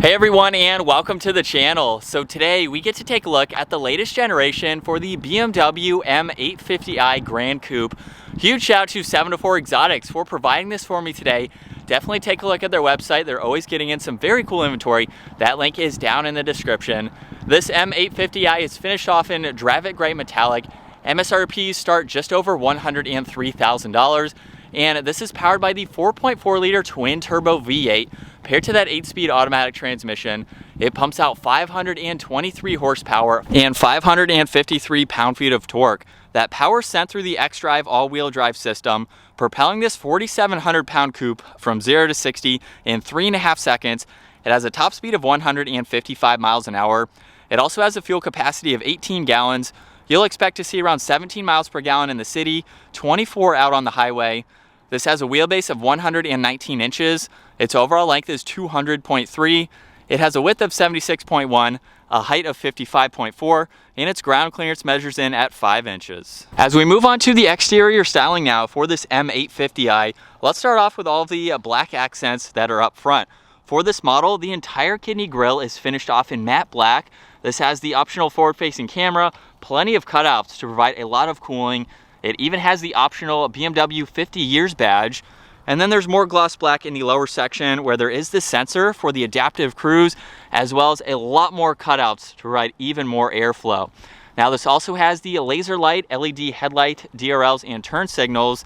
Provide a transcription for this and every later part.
Hey everyone, and welcome to the channel. So today we get to take a look at the latest generation for the BMW M850i Gran Coupe. Huge shout out to 724 Exotics for providing this for me today. Definitely take a look at their website. They're always getting in some very cool inventory. That link is down in the description. This M850i is finished off in Drive It Gray Metallic. MSRPs start just over $103,000. And this is powered by the 4.4 liter twin turbo V8 paired to that 8-speed automatic transmission. It pumps out 523 horsepower and 553 pound-feet of torque. That power sent through the xDrive all-wheel drive system, propelling this 4,700 pound coupe from 0 to 60 in 3.5 seconds. It has a top speed of 155 miles an hour. It also has a fuel capacity of 18 gallons. You'll expect to see around 17 miles per gallon in the city, 24 out on the highway. This has a wheelbase of 119 inches. Its overall length is 200.3. It has a width of 76.1, a height of 55.4, and its ground clearance measures in at 5 inches. As we move on to the exterior styling now for this M850i, let's start off with all of the black accents that are up front. For this model, the entire kidney grille is finished off in matte black. This has the optional forward-facing camera, plenty of cutouts to provide a lot of cooling. It even has the optional BMW 50 years badge. And then there's more gloss black in the lower section where there is the sensor for the adaptive cruise, as well as a lot more cutouts to provide even more airflow. Now this also has the laser light, LED headlight, DRLs, and turn signals,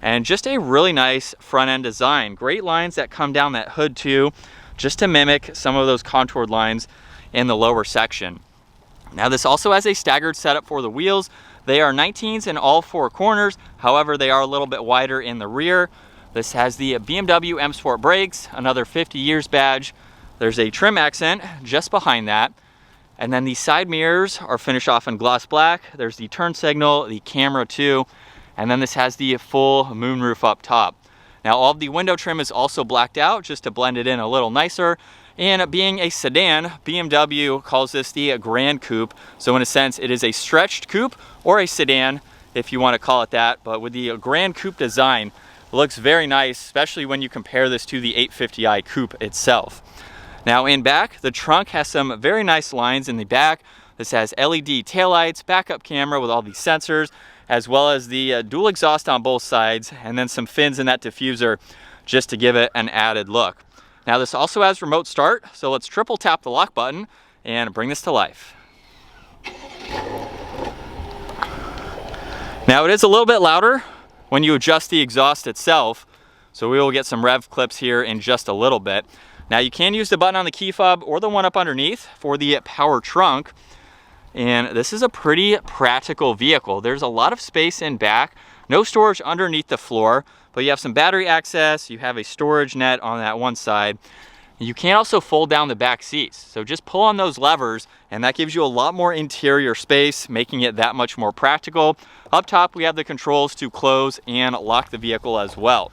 and just a really nice front end design. Great lines that come down that hood too, just to mimic some of those contoured lines in the lower section. Now this also has a staggered setup for the wheels. They are 19s in all four corners, however they are a little bit wider in the rear. This has the BMW M Sport brakes, another 50 years badge. There's a trim accent just behind that. And then the side mirrors are finished off in gloss black. There's the turn signal, the camera too. And then this has the full moonroof up top. Now all of the window trim is also blacked out just to blend it in a little nicer. And being a sedan, BMW calls this the Gran Coupe. So in a sense, it is a stretched coupe or a sedan, if you want to call it that. But with the Gran Coupe design, it looks very nice, especially when you compare this to the 850i Coupe itself. Now in back, the trunk has some very nice lines in the back. This has LED taillights, backup camera with all these sensors, as well as the dual exhaust on both sides, and then some fins in that diffuser just to give it an added look. Now this also has remote start, so let's triple tap the lock button and bring this to life. Now it is a little bit louder when you adjust the exhaust itself, so we will get some rev clips here in just a little bit. Now you can use the button on the key fob or the one up underneath for the power trunk, and this is a pretty practical vehicle. There's a lot of space in back, no storage underneath the floor, but you have some battery access, you have a storage net on that one side. You can also fold down the back seats, so just pull on those levers and that gives you a lot more interior space, making it that much more practical. Up top we have the controls to close and lock the vehicle as well.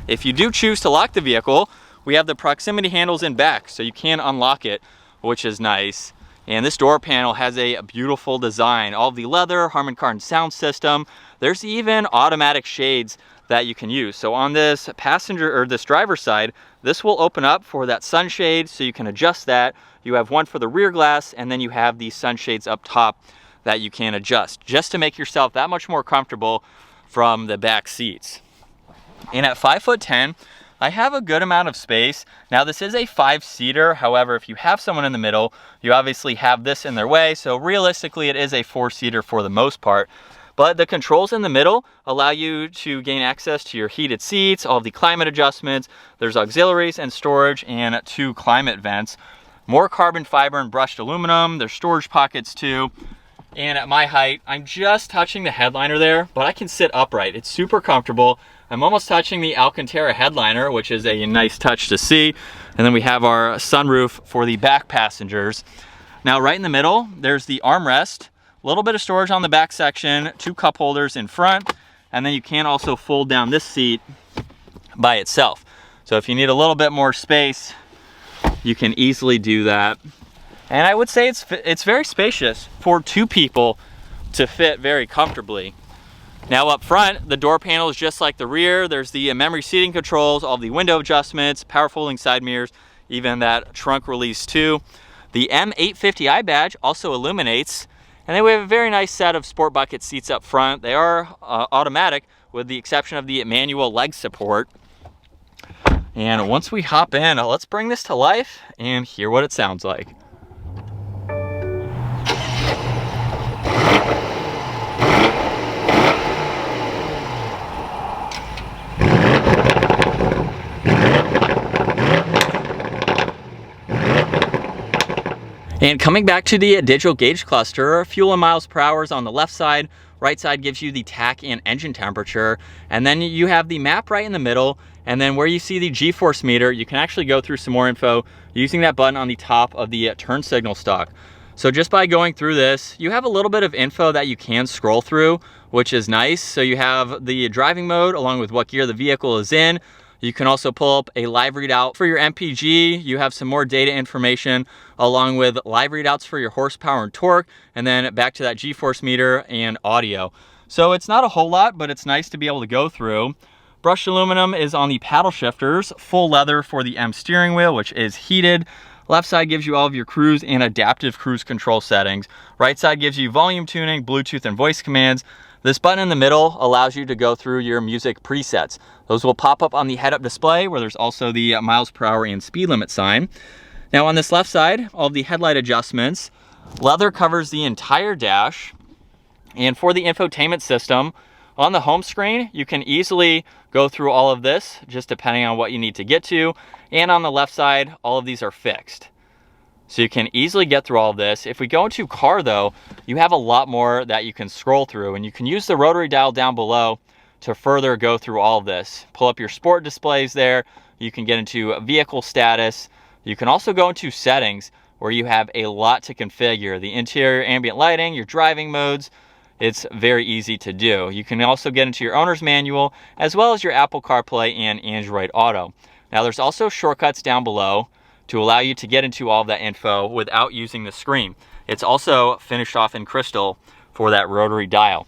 If you do choose to lock the vehicle, we have the proximity handles in back, so you can unlock it, which is nice. And this door panel has a beautiful design. All the leather, Harman Kardon sound system. There's even automatic shades that you can use. So on this passenger or this driver's side, this will open up for that sunshade, so you can adjust that. You have one for the rear glass, and then you have these sunshades up top that you can adjust, just to make yourself that much more comfortable from the back seats. And at 5'10", I have a good amount of space. Now this is a 5-seater, however, if you have someone in the middle, you obviously have this in their way, so realistically it is a 4-seater for the most part. But the controls in the middle allow you to gain access to your heated seats, all the climate adjustments, there's auxiliaries and storage, and 2 climate vents. More carbon fiber and brushed aluminum, there's storage pockets too. And at my height, I'm just touching the headliner there, but I can sit upright. It's super comfortable. I'm almost touching the Alcantara headliner, which is a nice touch to see. And then we have our sunroof for the back passengers. Now right in the middle, there's the armrest, a little bit of storage on the back section, 2 cup holders in front, and then you can also fold down this seat by itself. So if you need a little bit more space, you can easily do that. And I would say it's very spacious for 2 people to fit very comfortably. Now up front, the door panel is just like the rear. There's the memory seating controls, all the window adjustments, power folding side mirrors, even that trunk release too. The M850i badge also illuminates, and then we have a very nice set of sport bucket seats up front. They are automatic with the exception of the manual leg support. And once we hop in, let's bring this to life and hear what it sounds like. And coming back to the digital gauge cluster, fuel and miles per hour is on the left side. Right side gives you the tach and engine temperature. And then you have the map right in the middle. And then where you see the G-force meter, you can actually go through some more info using that button on the top of the turn signal stalk. So just by going through this, you have a little bit of info that you can scroll through, which is nice. So you have the driving mode along with what gear the vehicle is in. You can also pull up a live readout for your MPG. You have some more data information along with live readouts for your horsepower and torque, and then back to that G-force meter and audio. So it's not a whole lot, but it's nice to be able to go through. Brushed aluminum is on the paddle shifters, full leather for the M steering wheel, which is heated. Left side gives you all of your cruise and adaptive cruise control settings. Right side gives you volume tuning, Bluetooth and voice commands. This button in the middle allows you to go through your music presets. Those will pop up on the head-up display where there's also the miles per hour and speed limit sign. Now on this left side, all of the headlight adjustments. Leather covers the entire dash. And for the infotainment system, on the home screen, you can easily go through all of this, just depending on what you need to get to. And on the left side, all of these are fixed. So you can easily get through all of this. If we go into car though, you have a lot more that you can scroll through, and you can use the rotary dial down below to further go through all of this. Pull up your sport displays there. You can get into vehicle status. You can also go into settings where you have a lot to configure. The interior ambient lighting, your driving modes. It's very easy to do. You can also get into your owner's manual as well as your Apple CarPlay and Android Auto. Now there's also shortcuts down below to allow you to get into all of that info without using the screen. It's also finished off in crystal for that rotary dial.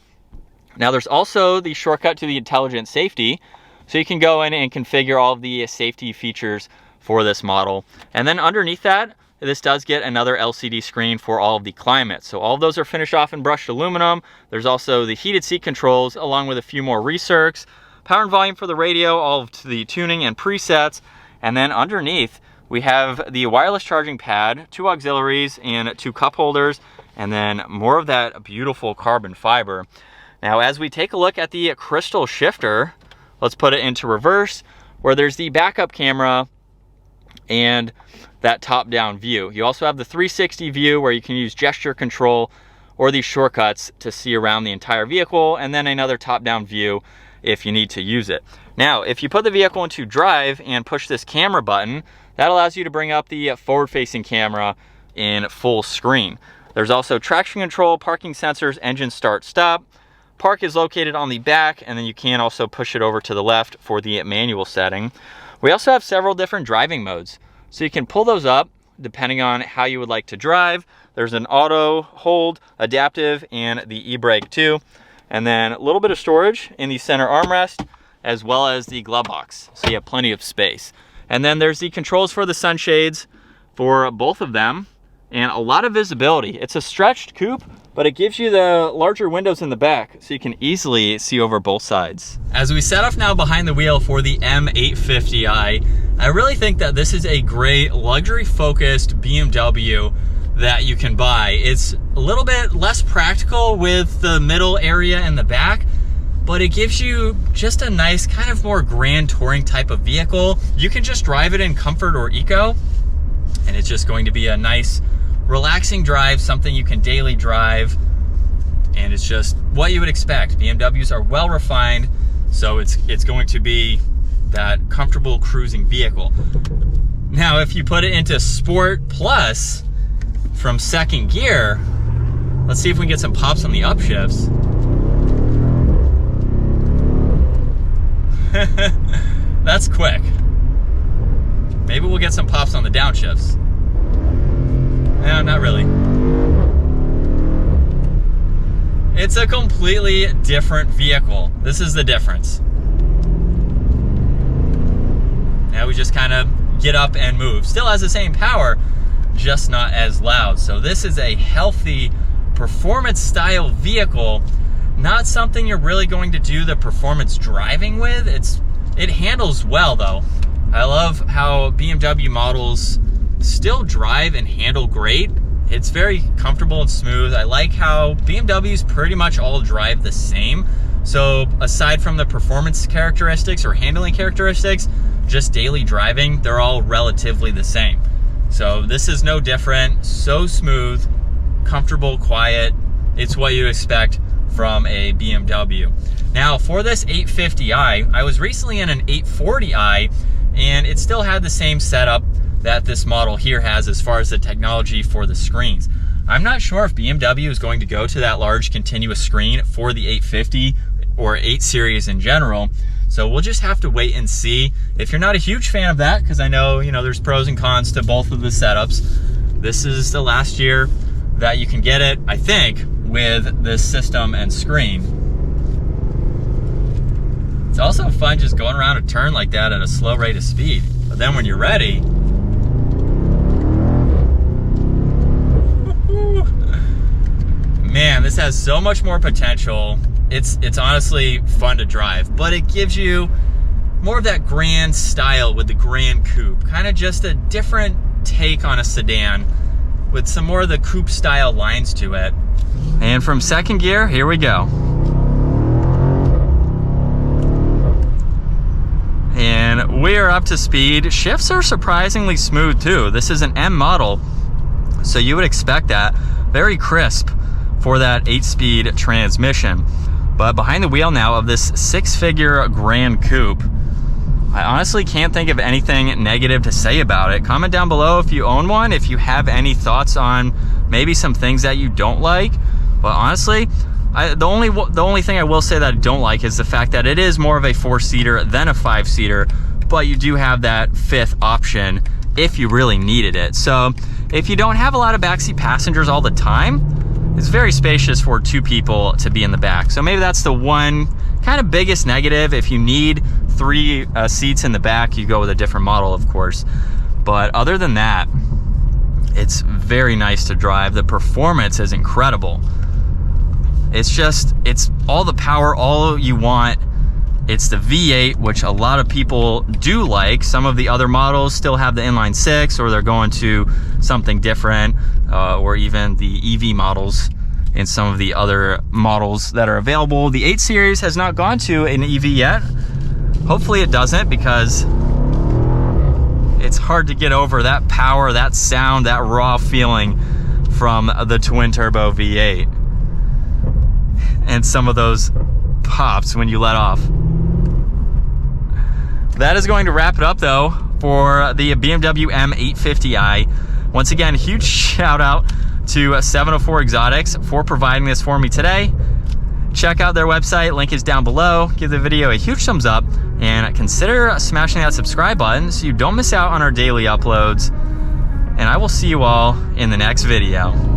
Now there's also the shortcut to the intelligent safety, so you can go in and configure all of the safety features for this model. And then underneath that, this does get another LCD screen for all of the climate. So all of those are finished off in brushed aluminum. There's also the heated seat controls along with a few more recircs, power and volume for the radio, all of the tuning and presets. And then underneath, we have the wireless charging pad, 2 auxiliaries and 2 cup holders, and then more of that beautiful carbon fiber. Now, as we take a look at the crystal shifter, let's put it into reverse, where there's the backup camera and that top-down view. You also have the 360 view where you can use gesture control or these shortcuts to see around the entire vehicle, and then another top-down view if you need to use it. Now, if you put the vehicle into drive and push this camera button, that allows you to bring up the forward-facing camera in full screen. There's also traction control, parking sensors, engine start-stop. Park is located on the back, and then you can also push it over to the left for the manual setting. We also have several different driving modes, so you can pull those up depending on how you would like to drive. There's an auto, hold, adaptive, and the e-brake too. And then a little bit of storage in the center armrest, as well as the glove box, so you have plenty of space. And then there's the controls for the sunshades for both of them, and a lot of visibility. It's a stretched coupe, but it gives you the larger windows in the back, so you can easily see over both sides. As we set off now behind the wheel for the M850i, I really think that this is a great luxury-focused BMW that you can buy. It's a little bit less practical with the middle area and the back, but it gives you just a nice kind of more grand touring type of vehicle. You can just drive it in comfort or eco, and it's just going to be a nice relaxing drive, something you can daily drive, and it's just what you would expect. BMWs are well refined, so it's going to be that comfortable cruising vehicle. Now, if you put it into Sport Plus from second gear, let's see if we can get some pops on the upshifts. That's quick. Maybe we'll get some pops on the downshifts. No, not really. It's a completely different vehicle. This is the difference. Now we just kind of get up and move. Still has the same power, just not as loud. So this is a healthy performance style vehicle, not something you're really going to do the performance driving with. It handles well though. I love how BMW models still drive and handle great. It's very comfortable and smooth. I like how BMWs pretty much all drive the same. So aside from the performance characteristics or handling characteristics, just daily driving, they're all relatively the same. So this is no different. So smooth, comfortable, quiet. It's what you expect from a BMW. Now for this 850i, I was recently in an 840i, and it still had the same setup that this model here has as far as the technology for the screens. I'm not sure if BMW is going to go to that large continuous screen for the 850 or 8 series in general. So we'll just have to wait and see. If you're not a huge fan of that, because I know, there's pros and cons to both of the setups, this is the last year that you can get it, I think, with this system and screen. It's also fun just going around a turn like that at a slow rate of speed. But then when you're ready, man, this has so much more potential. It's honestly fun to drive, but it gives you more of that Gran style with the Gran Coupe. Kind of just a different take on a sedan with some more of the coupe style lines to it. And from second gear, here we go. And we are up to speed. Shifts are surprisingly smooth too. This is an M model, so you would expect that. Very crisp for that 8-speed transmission. But behind the wheel now of this 6-figure Gran Coupe, I honestly can't think of anything negative to say about it. Comment down below if you own one, if you have any thoughts on maybe some things that you don't like. But honestly, the only thing I will say that I don't like is the fact that it is more of a 4-seater than a 5-seater, but you do have that 5th option if you really needed it. So if you don't have a lot of backseat passengers all the time, it's very spacious for 2 people to be in the back. So maybe that's the one kind of biggest negative. If you need 3 seats in the back, you go with a different model, of course. But other than that, it's very nice to drive. The performance is incredible. It's all the power, all you want. It's the V8, which a lot of people do like. Some of the other models still have the inline 6, or they're going to something different, or even the EV models in some of the other models that are available. The 8 Series has not gone to an EV yet. Hopefully it doesn't, because it's hard to get over that power, that sound, that raw feeling from the twin turbo V8. And some of those pops when you let off. That is going to wrap it up though for the BMW M850i. Once again, huge shout out to 704 Exotics for providing this for me today. Check out their website, link is down below. Give the video a huge thumbs up and consider smashing that subscribe button so you don't miss out on our daily uploads. And I will see you all in the next video.